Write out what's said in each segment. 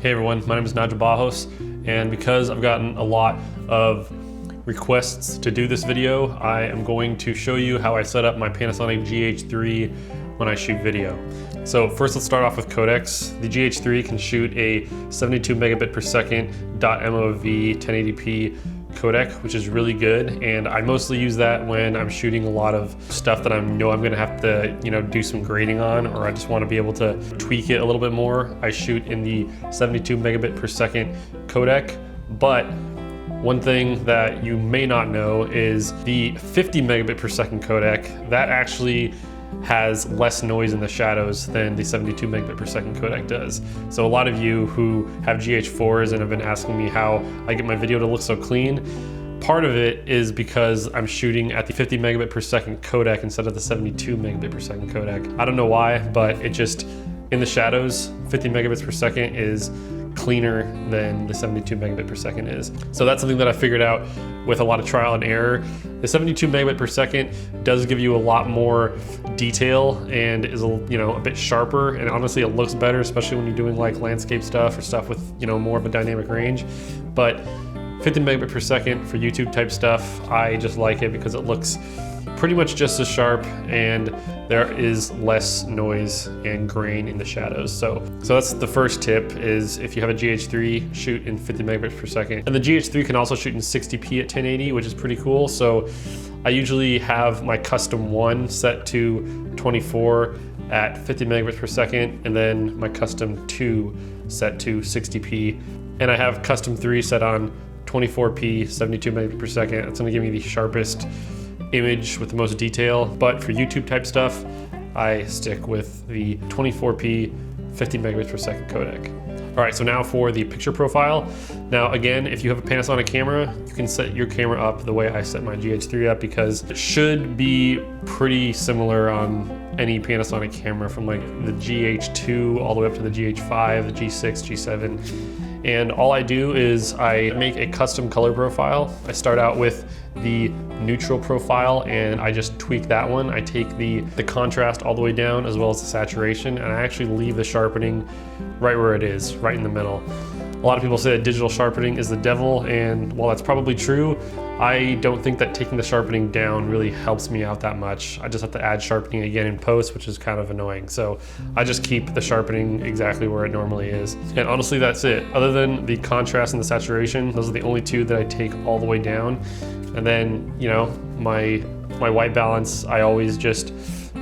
Hey everyone, my name is Nigel Bajos, and because I've gotten a lot of requests to do this video, I am going to show you how I set up my Panasonic Gh3 when I shoot video. So first let's start off with codecs. The Gh3 can shoot a 72 megabit per second .mov 1080p codec, which is really good, and I mostly use that when I'm shooting a lot of stuff that I know I'm gonna have to do some grading on, or I just want to be able to tweak it a little bit more. I shoot in the 72 megabit per second codec, but one thing that you may not know is the 50 megabit per second codec, that actually has less noise in the shadows than the 72 megabit per second codec does. So a lot of you who have GH4s and have been asking me how I get my video to look so clean, part of it is because I'm shooting at the 50 megabit per second codec instead of the 72 megabit per second codec. I don't know why, but it just, in the shadows, 50 megabits per second is cleaner than the 72 megabit per second is. So that's something that I figured out with a lot of trial and error. The 72 megabit per second does give you a lot more detail and is a bit sharper, and honestly it looks better, especially when you're doing like landscape stuff or stuff with more of a dynamic range. But 50 megabit per second for YouTube type stuff, I just like it because it looks pretty much just as sharp and there is less noise and grain in the shadows. So that's the first tip, is if you have a Gh3, shoot in 50 megabits per second. And the Gh3 can also shoot in 60p at 1080, which is pretty cool. So I usually have my custom 1 set to 24 at 50 megabits per second, and then my custom 2 set to 60p. And I have custom 3 set on 24p, 72 megabits per second. It's gonna give me the sharpest image with the most detail, but for YouTube type stuff, I stick with the 24p 50 megabits per second codec. All right, so now for the picture profile. Now again, if you have a Panasonic camera, you can set your camera up the way I set my Gh3 up, because it should be pretty similar on any Panasonic camera, from like the Gh2 all the way up to the Gh5, the G6, G7. And all I do is I make a custom color profile. I start out with the neutral profile and I just tweak that one. I take the contrast all the way down as well as the saturation, and I actually leave the sharpening right where it is, right in the middle. A lot of people say that digital sharpening is the devil, and while that's probably true, I don't think that taking the sharpening down really helps me out that much. I just have to add sharpening again in post, which is kind of annoying. So I just keep the sharpening exactly where it normally is. And honestly, that's it. Other than the contrast and the saturation, those are the only two that I take all the way down. And then, my white balance, I always just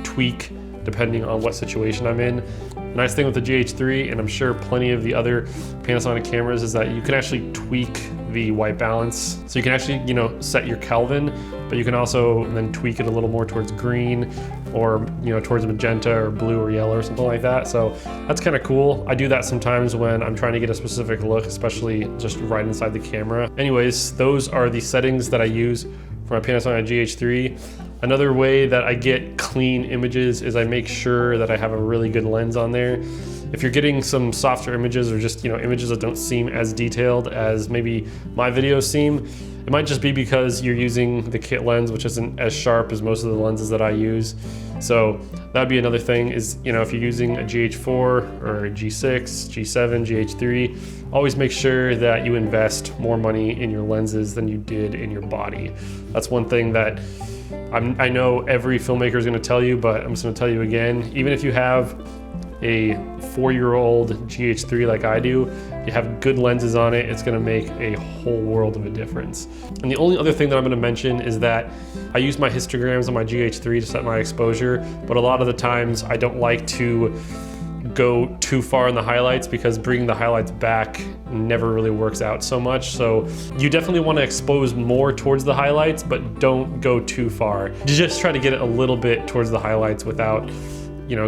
tweak depending on what situation I'm in. The nice thing with the Gh3, and I'm sure plenty of the other Panasonic cameras, is that you can actually tweak the white balance. So you can actually, set your Kelvin, but you can also then tweak it a little more towards green, or towards magenta or blue or yellow or something like that. So that's kind of cool. I do that sometimes when I'm trying to get a specific look, especially just right inside the camera. Anyways, those are the settings that I use for my Panasonic Gh3. Another way that I get clean images is I make sure that I have a really good lens on there. If you're getting some softer images, or just images that don't seem as detailed as maybe my videos seem, it might just be because you're using the kit lens, which isn't as sharp as most of the lenses that I use. So that'd be another thing, is if you're using a Gh4 or a G6, G7, Gh3, always make sure that you invest more money in your lenses than you did in your body. That's one thing that I know every filmmaker is going to tell you, but I'm just going to tell you again. Even if you have a 4-year-old Gh3 like I do, you have good lenses on it, it's going to make a whole world of a difference. And the only other thing that I'm going to mention is that I use my histograms on my Gh3 to set my exposure, but a lot of the times I don't like to go too far in the highlights, because bringing the highlights back never really works out so much. So you definitely want to expose more towards the highlights, but don't go too far. You just try to get it a little bit towards the highlights without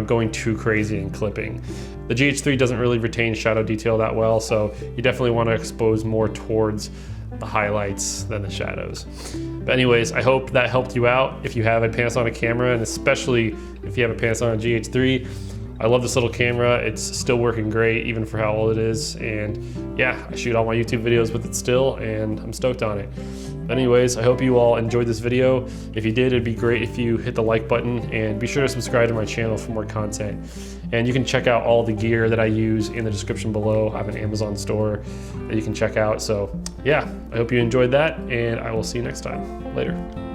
going too crazy and clipping. The Gh3 doesn't really retain shadow detail that well, so you definitely want to expose more towards the highlights than the shadows. But anyways, I hope that helped you out if you have a Panasonic camera, and especially if you have a Panasonic Gh3. I love this little camera. It's still working great, even for how old it is. And yeah, I shoot all my YouTube videos with it still, and I'm stoked on it. Anyways, I hope you all enjoyed this video. If you did, it'd be great if you hit the like button, and be sure to subscribe to my channel for more content. And you can check out all the gear that I use in the description below. I have an Amazon store that you can check out. So yeah, I hope you enjoyed that, and I will see you next time. Later.